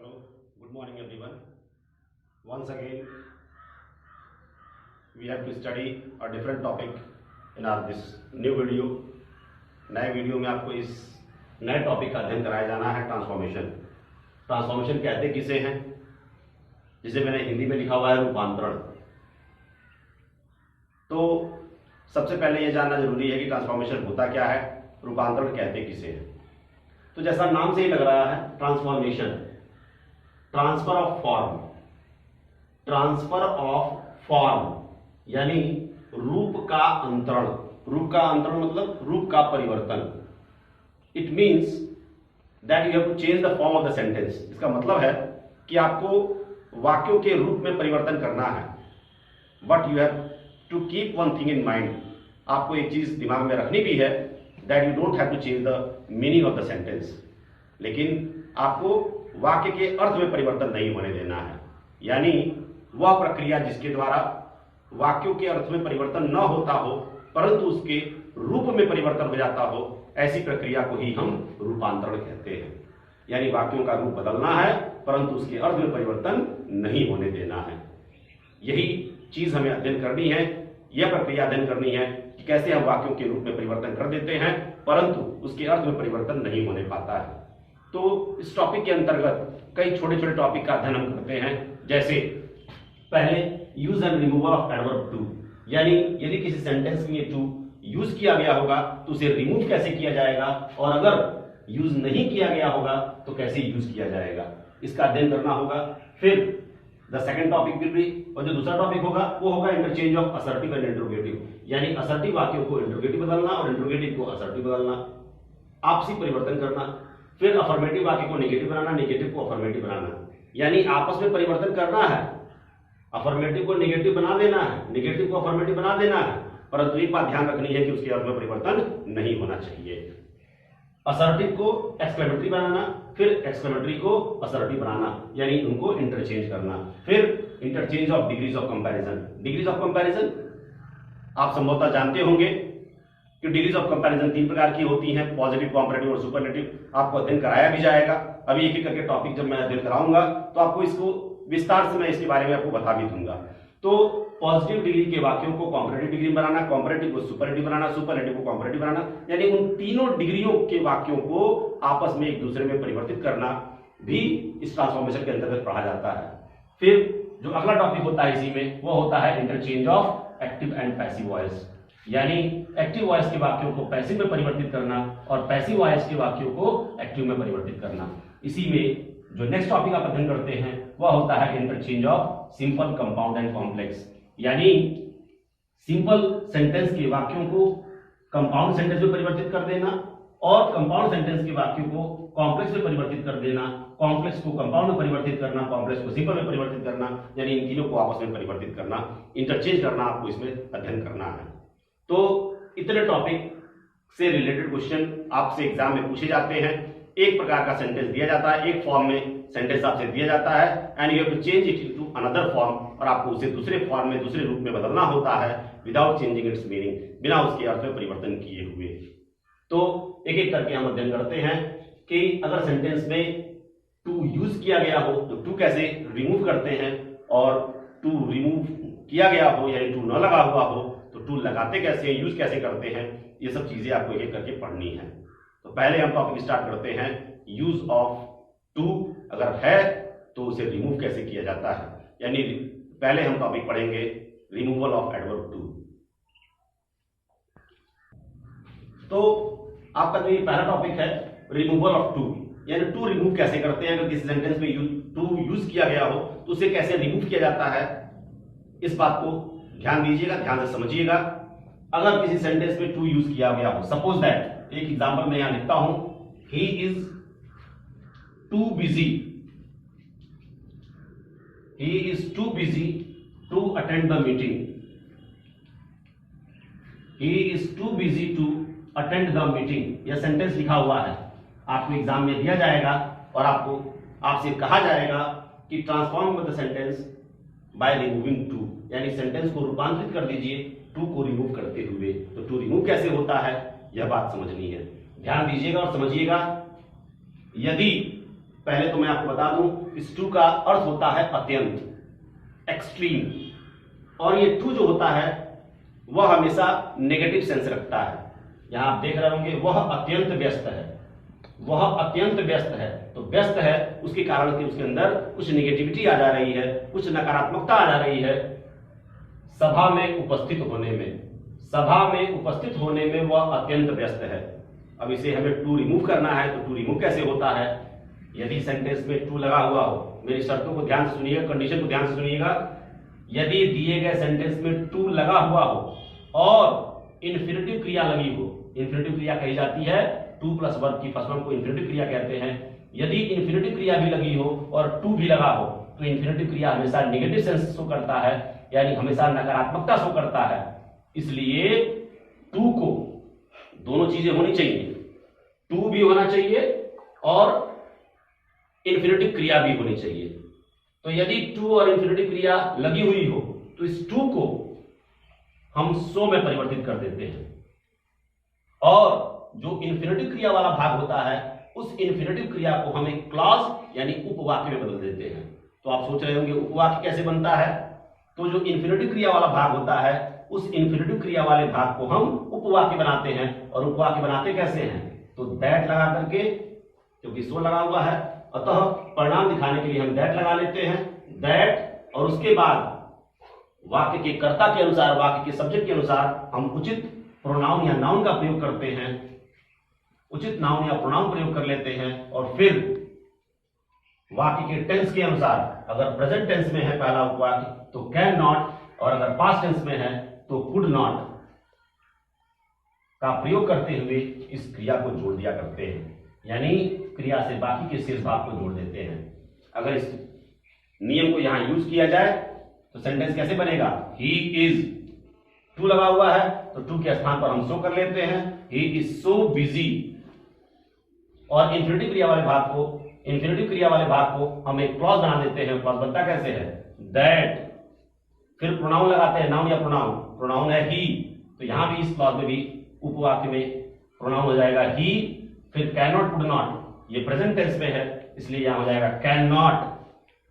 Hello, good morning everyone. Once again, we have to study a different topic in our this new video. नए video में आपको इस नए topic का अध्ययन कराया जाना है ट्रांसफॉर्मेशन। ट्रांसफॉर्मेशन कहते किसे हैं, जिसे मैंने हिंदी में लिखा हुआ है रूपांतरण। तो सबसे पहले यह जानना जरूरी है कि ट्रांसफॉर्मेशन होता क्या है, रूपांतरण कहते किसे हैं। तो जैसा नाम से ही लग रहा है, transformation, transfer of form, transfer of form यानी रूप का अंतरण। रूप का अंतरण मतलब रूप का परिवर्तन। It means that you have to change the form of the sentence. इसका मतलब है कि आपको वाक्यों के रूप में परिवर्तन करना है। But you have to keep one thing in mind. आपको एक चीज दिमाग में रखनी भी है, that you don't have to change the meaning of the sentence. लेकिन आपको वाक्य के अर्थ में परिवर्तन नहीं होने देना है। यानी वह प्रक्रिया जिसके द्वारा वाक्यों के अर्थ में परिवर्तन न होता हो परंतु उसके रूप में परिवर्तन हो जाता हो, ऐसी प्रक्रिया को ही हम रूपांतरण कहते हैं। यानी वाक्यों का रूप बदलना है परंतु उसके अर्थ में परिवर्तन नहीं होने देना है। यही चीज हमें अध्ययन करनी है, यह प्रक्रिया अध्ययन करनी है कि कैसे हम वाक्यों के रूप में परिवर्तन कर देते हैं परंतु उसके अर्थ में परिवर्तन नहीं होने पाता है। तो इस टॉपिक के अंतर्गत कई छोटे छोटे टॉपिक का अध्ययन हम करते हैं। जैसे पहले use and removal of adverb too, यानी यदि किसी सेंटेंस में टू यूज किया गया होगा तो उसे रिमूव कैसे किया जाएगा, और अगर यूज नहीं किया गया होगा तो कैसे यूज किया जाएगा, इसका अध्ययन करना होगा। फिर the second topic will be, और जो दूसरा टॉपिक होगा वो होगा interchange of assertive and interrogative, यानी असर्टिव वाक्यों को इंट्रोगेटिव बदलना और इंट्रोगेटिव को असर्टिव बदलना, आपसी परिवर्तन करना। फिर अफर्मेटिव वाक्य को नेगेटिव बनाना, नेगेटिव को अफर्मेटिव बनाना, यानी आपस में परिवर्तन करना है। अफर्मेटिव को नेगेटिव बना देना है, नेगेटिव को अफर्मेटिव बना देना है, परंतु एक बात ध्यान रखनी है कि उसके अर्थ में परिवर्तन नहीं होना चाहिए। असर्टिव को एक्सक्लेमेटरी बनाना, फिर एक्सक्लेमेटरी को असर्टिव बनाना, यानी उनको इंटरचेंज करना। फिर interchange of degrees of comparison. Degrees of comparison आप संभवतः जानते होंगे कि डिग्रीज ऑफ कंपैरिजन 3 प्रकार की होती हैं, पॉजिटिव, कॉम्पैरेटिव और सुपरलेटिव। आपको अध्ययन कराया भी जाएगा। अभी एक एक करके टॉपिक जब मैं अध्ययन कराऊंगा तो आपको इसको विस्तार से मैं इसके बारे में आपको बता भी दूंगा। तो पॉजिटिव डिग्री के वाक्यों को कॉम्पैरेटिव डिग्री बनाना, कॉम्पैरेटिव को सुपरलेटिव बनाना, सुपरलेटिव को कॉम्पैरेटिव बनाना, यानी उन तीनों डिग्रियों के वाक्यों को आपस में एक दूसरे में परिवर्तित करना भी इस ट्रांसफॉर्मेशन के अंतर्गत पढ़ा जाता है। फिर जो अगला टॉपिक होता है इसी में, वो होता है interchange of active and passive voice, यानी एक्टिव वॉइस के वाक्यों को पैसिव में परिवर्तित करना और पैसिव वॉइस के वाक्यों को एक्टिव में परिवर्तित करना। इसी में जो नेक्स्ट टॉपिक आप अध्ययन करते हैं वह होता है interchange of simple, compound and complex, यानी सिंपल सेंटेंस के वाक्यों को कंपाउंड सेंटेंस में परिवर्तित कर देना और कंपाउंड सेंटेंस के वाक्यों को कॉम्प्लेक्स में परिवर्तित कर देना, कॉम्प्लेक्स को कंपाउंड में परिवर्तित करना, कॉम्प्लेक्स को सिंपल में परिवर्तित करना, यानी इन तीनों को आपस में परिवर्तित करना, इंटरचेंज करना, आपको इसमें अध्ययन करना है। तो इतने टॉपिक से रिलेटेड क्वेश्चन आपसे एग्जाम में पूछे जाते हैं। एक प्रकार का सेंटेंस दिया जाता है, एक फॉर्म में सेंटेंस आपसे दिया जाता है and you have to change it into another form, और आपको उसे दूसरे फॉर्म में, दूसरे रूप में बदलना होता है विदाउट चेंजिंग इट्स मीनिंग, बिना उसके अर्थ में परिवर्तन किए हुए। तो एक एक करके हम अध्ययन करते हैं कि अगर सेंटेंस में टू यूज किया गया हो तो टू कैसे रिमूव करते हैं, और टू रिमूव किया गया हो यानी टू न लगा हुआ हो तो टू लगाते कैसे, यूज कैसे करते हैं, ये सब चीजें आपको एक एक करके पढ़नी है। तो पहले हम टॉपिक स्टार्ट करते हैं यूज ऑफ टू। अगर है तो उसे रिमूव कैसे किया जाता है, यानी पहले हम टॉपिक पढ़ेंगे रिमूवल ऑफ एडवर्ब टू। तो आपका जो ये पहला टॉपिक है रिमूवल ऑफ टू, यानी टू रिमूव कैसे करते हैं। अगर किसी सेंटेंस में टू यूज किया गया हो तो उसे कैसे रिमूव किया जाता है, इस बात को ध्यान दीजिएगा, ध्यान से समझिएगा। अगर किसी सेंटेंस में टू यूज किया गया हो, सपोज दैट, एक एग्जांपल मैं यहां लिखता हूं, he is too busy, he is too busy to attend the meeting, he is too busy to attend the meeting. यह सेंटेंस लिखा हुआ है, आपको एग्जाम में दिया जाएगा और आपसे कहा जाएगा कि transform the sentence by removing too, यानी सेंटेंस को रूपांतरित कर दीजिए टू को रिमूव करते हुए। तो टू रिमूव कैसे होता है यह बात समझनी है, ध्यान दीजिएगा और समझिएगा। यदि पहले तो मैं आपको बता दूं, इस टू का अर्थ होता है अत्यंत, एक्सट्रीम, और ये टू जो होता है वह हमेशा नेगेटिव सेंस रखता है। यहां आप देख रहे होंगे वह अत्यंत व्यस्त है, वह अत्यंत व्यस्त है, तो व्यस्त है उसके कारण कि उसके अंदर कुछ नेगेटिविटी आ जा रही है, कुछ नकारात्मकता आ जा रही है। सभा में उपस्थित होने में, सभा में उपस्थित होने में वह अत्यंत व्यस्त है। अब इसे हमें टू रिमूव करना है, तो टू रिमूव कैसे होता है? यदि सेंटेंस में टू लगा हुआ हो, मेरी शर्तों को ध्यान से सुनिएगा, कंडीशन को ध्यान से सुनिएगा। यदि दिए गए सेंटेंस में टू लगा हुआ हो और इन्फिनिटिव क्रिया लगी हो, इन्फिनिटिव क्रिया कही जाती है टू प्लस वर्ब की फर्स्ट फॉर्म को इन्फिनिटिव क्रिया कहते हैं। यदि इन्फिनिटिव क्रिया भी लगी हो और टू भी लगा हो, तो इन्फिनिटिव क्रिया हमेशा नेगेटिव सेंस शो करता है, यानी हमेशा नकारात्मकता शो करता है। इसलिए टू को दोनों चीजें होनी चाहिए, टू भी होना चाहिए और इन्फिनिटिव क्रिया भी होनी चाहिए। तो यदि टू और इन्फिनिटिव क्रिया लगी हुई हो तो इस टू को हम सो में परिवर्तित कर देते हैं, और जो इन्फिनिटिव क्रिया वाला भाग होता है उस इन्फिनिटिव क्रिया को हम एक क्लॉज यानी उपवाक्य में बदल देते हैं। तो आप सोच रहे होंगे उपवाक्य कैसे बनता है? तो जो इन्फिनिटिव क्रिया वाला भाग होता है उस इन्फिनिटिव क्रिया वाले भाग को हम उपवाक्य बनाते हैं। और उपवाक्य बनाते कैसे हैं? तो दैट लगा करके, क्योंकि सो लगा हुआ है, अतः परिणाम दिखाने के लिए हम दैट लगा लेते हैं, दैट, और उसके बाद वाक्य के कर्ता के अनुसार, वाक्य के सब्जेक्ट के अनुसार हम उचित प्रोनाउन या नाउन का प्रयोग करते हैं, उचित नाउन या प्रोनाउन प्रयोग कर लेते हैं, और फिर वाक्य के टेंस के अनुसार, अगर प्रेजेंट टेंस में है पहला उपवाक्य तो कैन नॉट, और अगर पास्ट टेंस में है तो कुड नॉट का प्रयोग करते हुए इस क्रिया को जोड़ दिया करते हैं, यानी क्रिया से बाकी के शेष भाग को जोड़ देते हैं। अगर इस नियम को यहां यूज किया जाए तो सेंटेंस कैसे बनेगा? ही इज, टू लगा हुआ है तो टू के स्थान पर हम सो कर लेते हैं, ही इज सो बिजी, और इन्फिनिटिव क्रिया वाले भाग को, इन्फिनिटिव क्रिया वाले भाग को हम एक क्लॉज बना देते हैं। क्लॉज बनता कैसे है? दैट, फिर प्रोनाउन लगाते हैं, नाउन या प्रोनाउन, प्रोनाउन है ही, तो यहां भी इस क्लॉज में भी उपवाक्य में प्रोनाउन हो जाएगा ही, फिर कैन नॉट, कुड नॉट, ये प्रेजेंट टेंस में है इसलिए यहां हो जाएगा कैन नॉट,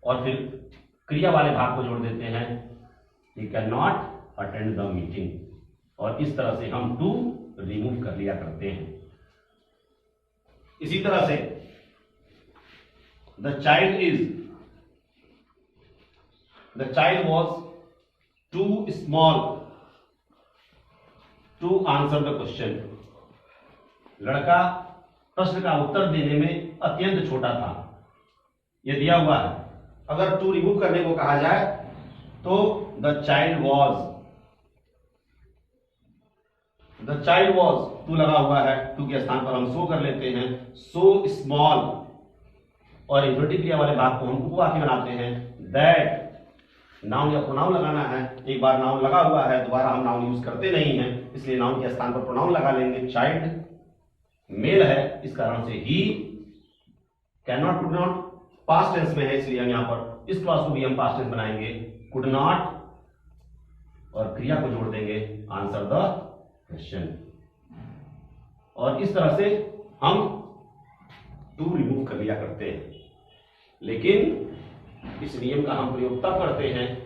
और फिर क्रिया वाले भाग को जोड़ देते हैं, ही can not attend the meeting, और इस तरह से हम टू रिमूव कर लिया करते हैं। इसी तरह से the child was too small to answer the question, लड़का प्रश्न का उत्तर देने में अत्यंत छोटा था, यह दिया हुआ है। अगर टू रिमूव करने को कहा जाए तो द चाइल्ड वॉज टू लगा हुआ है, टू के स्थान पर हम सो कर लेते हैं, सो स्मॉल, और इन्फिनिटिव क्रिया वाले भाग को हम उपवाक्य बनाते हैं, दैट, नाउन या प्रोनाउन लगाना है, एक बार नाउन लगा हुआ है दोबारा हम नाउन यूज करते नहीं हैं, इसलिए नाउन के स्थान पर प्रोनाउन लगा लेंगे। चाइल्ड मेल है, इस कारण से ही, can not, could not past tense में है इसलिए हम यहां पर इस क्लॉज को भी हम पास्ट टेंस बनाएंगे, कुड नॉट, और क्रिया को जोड़ देंगे आंसर द क्वेश्चन, और इस तरह से हम टू रिमूव कर लिया करते हैं। लेकिन इस नियम का हम प्रयोग तब करते हैं,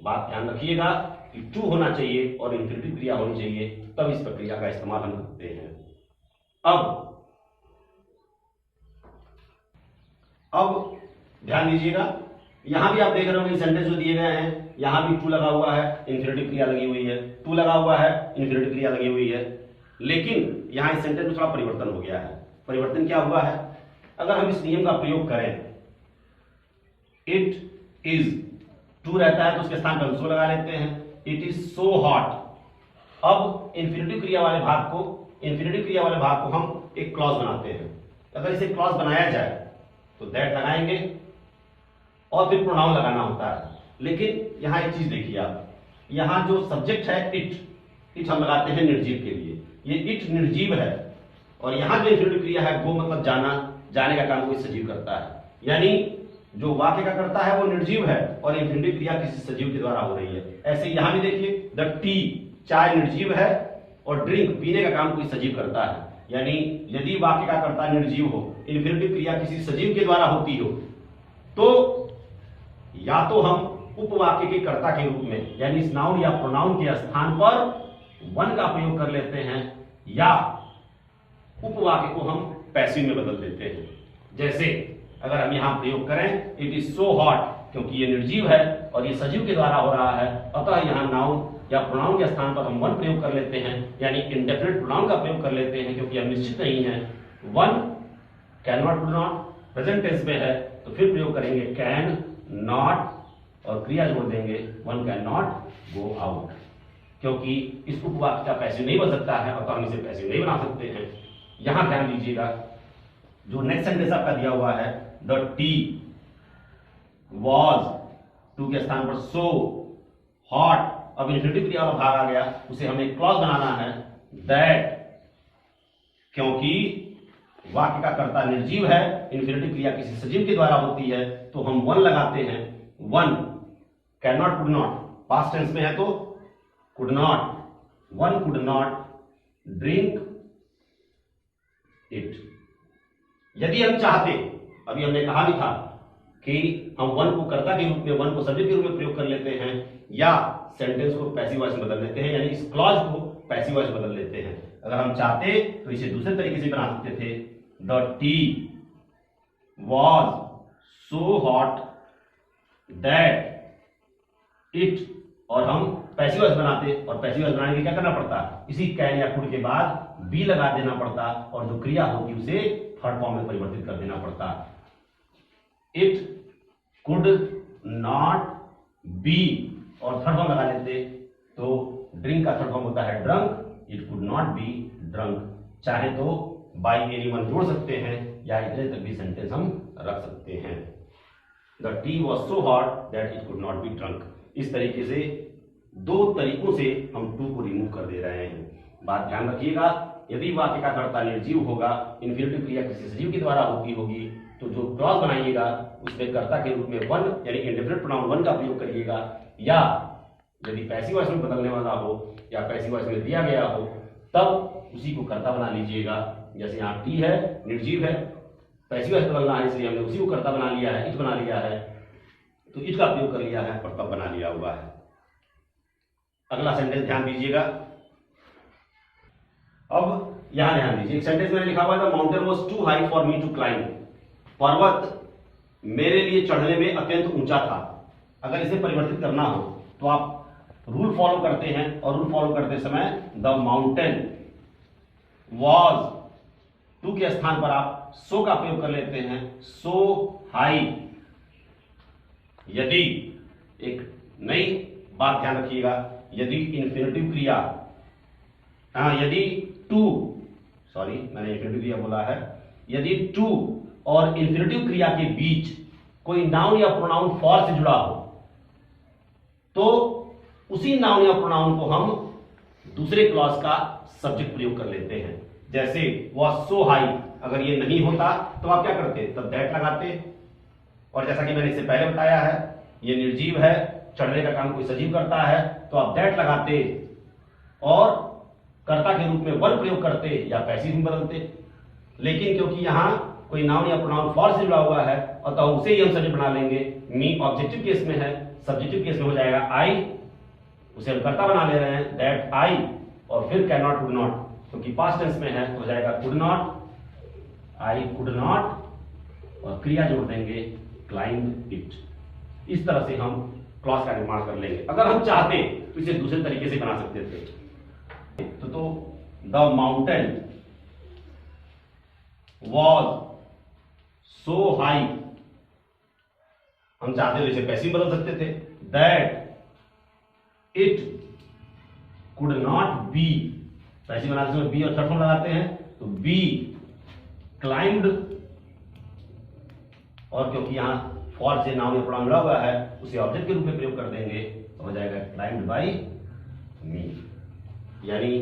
बात ध्यान रखिएगा कि टू होना चाहिए और इन्फिनिटिव क्रिया होनी चाहिए, तब इस प्रक्रिया का इस्तेमाल हम करते हैं। अब ध्यान दीजिएगा, यहां भी आप देख रहे होंगे सेंटेंस जो दिए गए हैं, यहां भी टू लगा हुआ है, इन्फिनिटिव क्रिया लगी हुई है, टू लगा हुआ है, इन्फिनिटिव क्रिया लगी हुई है, लेकिन यहां इस सेंटेंस में थोड़ा परिवर्तन हो गया है। परिवर्तन क्या हुआ है? अगर हम इस नियम का प्रयोग करें, इट इज, टू रहता है तो उसके स्थान पर हम सो लगा लेते हैं, इट इज सो हॉट। अब इन्फिनिटिव क्रिया वाले भाग को हम एक क्लॉज बनाते हैं। अगर इसे क्लॉज बनाया जाए तो दैट लगाएंगे और फिर प्रोनाउन लगाना होता है, लेकिन यहां एक चीज देखिए आप, यहां जो सब्जेक्ट है इट हम लगाते हैं निर्जीव के लिए, ये इट निर्जीव है, और यहां जो इन्फिनिटिव क्रिया है वो मतलब जाने का काम कोई सजीव करता है, यानी जो वाक्य का करता है वो निर्जीव है और इन्फिनिटिव क्रिया किसी सजीव के द्वारा हो रही है। ऐसे यहां भी देखिए, द टी, चाय निर्जीव है और ड्रिंक, पीने का काम कोई सजीव करता है, यानी यदि वाक्य का कर्ता निर्जीव हो, इन्फिनेटिव क्रिया किसी सजीव के द्वारा होती हो, तो या तो हम उपवाक्य के कर्ता के रूप में यानी इस नाउन या प्रोनाउन के स्थान पर वन का प्रयोग कर लेते हैं, या उपवाक्य को हम पैसिव में बदल देते हैं। जैसे अगर हम यहां प्रयोग करें इट इज सो हॉट, क्योंकि ये निर्जीव है और ये सजीव के द्वारा हो रहा है, अतः यहां नाउन या प्रोनाउन के स्थान पर हम वन प्रयोग कर लेते हैं, यानी इंडेफिनिट प्रोनाउन का प्रयोग कर लेते हैं, क्योंकि हम निश्चित नहीं है। One can not, do not present tense में है, तो फिर प्रयोग करेंगे कैन नॉट और क्रिया जोड़ देंगे one can not go out, क्योंकि इस उपवाक्य का पैसिव नहीं बन सकता है, अतः हम इसे पैसिव नहीं बना सकते हैं। यहां ध्यान दीजिएगा, जो नेक्स्ट सेंटेंस आपका दिया हुआ है, द टी वॉज, टू के स्थान पर सो हॉट, अब इन्फिनेटिव क्रिया वाला भाग आ गया, उसे हमें एक क्लॉज बनाना है दैट, क्योंकि वाक्य का कर्ता निर्जीव है, इन्फिनेटिव क्रिया किसी सजीव के द्वारा होती है, तो हम वन लगाते हैं। One can not, could not, past tense में है तो could not, one could not drink it. यदि हम चाहते, अभी हमने कहा भी था कि हम वन को कर्ता के रूप में, वन को सब्जेक्ट के रूप में प्रयोग कर लेते हैं, या सेंटेंस को पैसिव वॉइस में बदल लेते हैं, यानी इस क्लॉज को पैसिव वॉइस बदल लेते हैं। अगर हम चाहते तो इसे दूसरे तरीके से बना सकते थे, the T was so hot that it, और हम पैसिव वॉइस बनाते, और पैसिव वॉइस बनाने के लिए क्या करना पड़ता, इसी कैन या कुड के बाद बी लगा देना पड़ता, और जो क्रिया होगी उसे थर्ड फॉर्म में परिवर्तित कर देना पड़ता। इट कुड नॉट बी, और थर्ड फॉर्म लगा लेते तो ड्रिंक का थर्ड फॉर्म होता है drunk, it could not be drunk. चाहे तो बाई एनीवन जोड़ सकते हैं, या इतने तक भी सेंटेंस हम रख सकते हैं, the T was so hot that it could not be drunk. इस तरीके से दो तरीकों से हम टू को रिमूव कर दे रहे हैं। बात ध्यान रखिएगा, यदि वाक्य का कर्ता निर्जीव होगा, इन्फिनेटिव क्रिया किसी सजीव के द्वारा होती होगी, तो जो क्लॉज बनाइएगा उसमें कर्ता के रूप में वन यानी इंडेफिनिट प्रोनाउन वन का प्रयोग करिएगा, या यदि पैसिव वॉइस में बदलने वाला हो या पैसिव वॉइस में दिया गया हो तब उसी को कर्ता बना लीजिएगा। जैसे यहाँ टी है, निर्जीव है, पैसिव वॉइस बदलना है, इसलिए हमने उसी को कर्ता बना लिया है, इट बना लिया है, तो इट का प्रयोग कर लिया है और तब बना लिया हुआ है। अगला सेंटेंस ध्यान दीजिएगा, अब यहां ध्यान दीजिए, एक सेंटेंस मैंने लिखा हुआ है, the mountain was too high for me to climb, पर्वत मेरे लिए चढ़ने में अत्यंत ऊंचा था। अगर इसे परिवर्तित करना हो तो आप रूल फॉलो करते हैं, और रूल फॉलो करते समय द माउंटेन वॉज, टू के स्थान पर आप सो का प्रयोग कर लेते हैं, सो हाई। यदि, एक नई बात ध्यान रखिएगा, यदि इन्फिनेटिव क्रिया, यदि टू, सॉरी मैंने इन्फिनेटिव क्रिया बोला है, यदि टू और इन्फिनेटिव क्रिया के बीच कोई नाउन या प्रोनाउन फॉर से जुड़ा हो, तो उसी नाउन या प्रोनाउन को हम दूसरे क्लॉज का सब्जेक्ट प्रयोग कर लेते हैं। जैसे वॉज सो हाई, अगर ये नहीं होता तो आप क्या करते, तब दैट लगाते, और जैसा कि मैंने इससे पहले बताया है, ये निर्जीव है, चढ़ने का काम कोई सजीव करता है, तो आप दैट लगाते और कर्ता के रूप में वन प्रयोग करते या पैसिव में बदलते। लेकिन क्योंकि यहां कोई नाउन या प्रोनाउन फॉर से जुड़ा हुआ है, अतः उसे ही हम सब्जेक्ट बना लेंगे। मी ऑब्जेक्टिव केस में है, सब्जेक्टिव केस में हो जाएगा आई, उसे हम कर्ता बना ले रहे हैं दैट आई, और फिर कैन नॉट, कुड नॉट, क्योंकि पास्ट टेंस में है तो हो जाएगा could not, I could not, और क्रिया जोड़ देंगे क्लाइंब इट। इस तरह से हम क्लॉज का निर्माण कर लेंगे। अगर हम चाहते तो इसे दूसरे तरीके से बना सकते थे, तो the mountain was so high, हम चाहते तो इसे पैसिव बदल सकते थे, that it could not be, passive बनाते समय बी और थर्ड फॉर्म लगाते हैं, तो बी क्लाइंब्ड, और क्योंकि यहां फॉर से नाउन या प्रोनाउन जुड़ा हुआ है, उसे ऑब्जेक्ट के रूप में प्रयोग कर देंगे, तो हो जाएगा क्लाइंब्ड बाय मी। यानी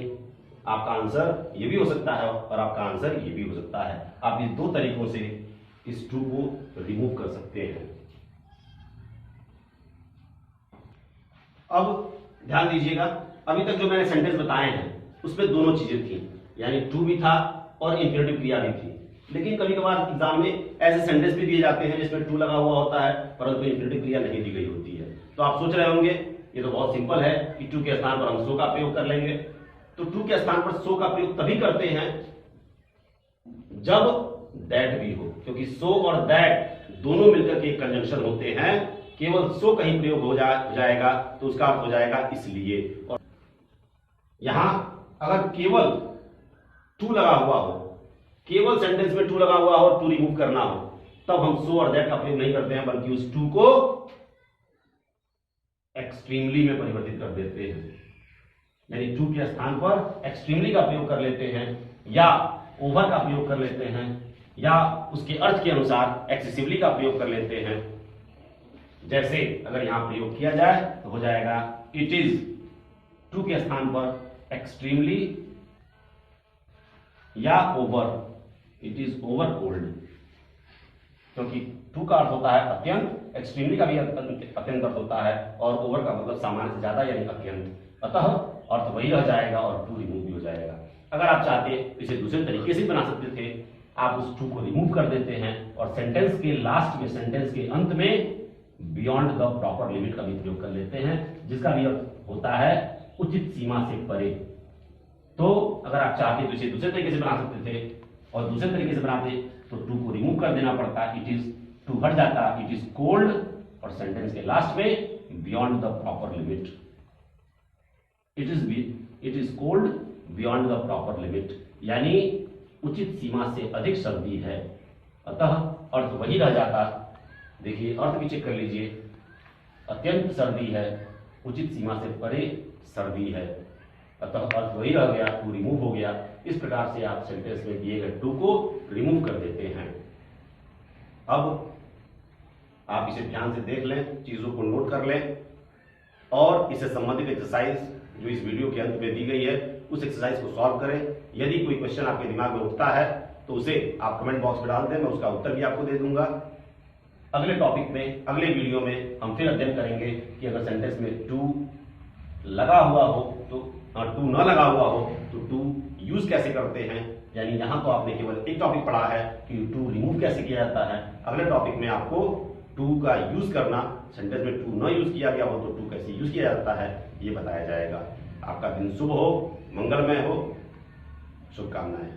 आपका आंसर ये भी हो सकता है और आपका आंसर ये भी हो सकता है। आप इस दो तरीकों से इस टू को रिमूव कर सकते हैं। अब ध्यान दीजिएगा, अभी तक जो मैंने सेंटेंस बताए हैं उसमें दोनों चीजें थी, यानी टू भी था और इंफिनिटिव क्रिया भी थी। लेकिन कभी कभार एग्जाम में ऐसे सेंटेंस भी दिए जाते हैं जिसमें टू लगा हुआ होता है परंतु इंफिनिटिव क्रिया नहीं दी गई होती है। तो आप सोच रहे होंगे ये तो बहुत सिंपल है कि टू के स्थान पर हम सो का प्रयोग कर लेंगे। तो टू के स्थान पर सो का प्रयोग तभी करते हैं जब दैट भी हो, क्योंकि सो और दैट दोनों मिलकर के एक कंजंक्शन होते हैं। केवल सो कहीं प्रयोग हो जाएगा तो उसका अर्थ हो जाएगा इसलिए। और यहां अगर केवल टू लगा हुआ हो, केवल सेंटेंस में टू लगा हुआ हो, टू रिमूव करना हो, तब हम सो और दैट का प्रयोग नहीं करते हैं बल्कि उस टू को एक्सट्रीमली में परिवर्तित कर देते हैं। यानी टू के स्थान पर एक्सट्रीमली का प्रयोग कर लेते हैं या ओवर का प्रयोग कर लेते हैं या उसके अर्थ के अनुसार एक्सेसिवली का प्रयोग कर लेते हैं। जैसे अगर यहां प्रयोग किया जाए तो हो जाएगा इट इज टू के स्थान पर एक्सट्रीमली या over, it is over cold, क्योंकि टू का अर्थ होता है अत्यंत, एक्सट्रीमली का भी अत्यंत अर्थ होता है और ओवर का मतलब सामान्य से ज्यादा यानी अत्यंत। अतः अर्थ वही रह जाएगा और टू रिमूव भी हो जाएगा। अगर आप चाहते तो इसे दूसरे तरीके से बना सकते थे, आप उस टू को रिमूव कर देते हैं और सेंटेंस के लास्ट में, सेंटेंस के अंत में बियॉन्ड द प्रॉपर लिमिट का भी प्रयोग कर लेते हैं, जिसका भी अर्थ होता है उचित सीमा से परे। तो अगर आप चाहते तो इसे दूसरे तरीके से बना सकते थे और दूसरे तरीके से बनाते तो टू को रिमूव कर देना पड़ता, इट इज टू हट जाता, इट इज कोल्ड, और सेंटेंस के लास्ट में beyond the proper limit, it is cold beyond the proper limit, यानी उचित सीमा से अधिक सर्दी है। अतः अर्थ वही रह जाता। देखिए अर्थ भी चेक कर लीजिए, अत्यंत सर्दी है, उचित सीमा से परे सर्दी है, अतः अर्थ वही रह गया, टू रिमूव हो गया। इस प्रकार से आप सेंटेंस में दिए गए टू को रिमूव कर देते हैं। अब आप इसे ध्यान से देख लें, चीजों को नोट कर लें और इससे संबंधित एक्सरसाइज जो इस वीडियो के अंत में दी गई है उस एक्सरसाइज को सॉल्व करें। यदि कोई क्वेश्चन आपके दिमाग में उठता है तो उसे आप कमेंट बॉक्स में डाल दें, मैं उसका उत्तर भी आपको दे दूंगा। अगले टॉपिक में, अगले वीडियो में हम फिर अध्ययन करेंगे कि अगर सेंटेंस में टू लगा हुआ हो तो टू न लगा हुआ हो तो टू यूज कैसे करते हैं। यानी यहां तो आपने केवल एक टॉपिक पढ़ा है कि टू रिमूव कैसे किया जाता है। अगले टॉपिक में आपको टू का यूज करना, सेंटेंस में टू न यूज किया गया हो तो टू कैसे यूज किया जाता है ये बताया जाएगा। आपका दिन शुभ हो, मंगलमय हो, शुभकामनाएं।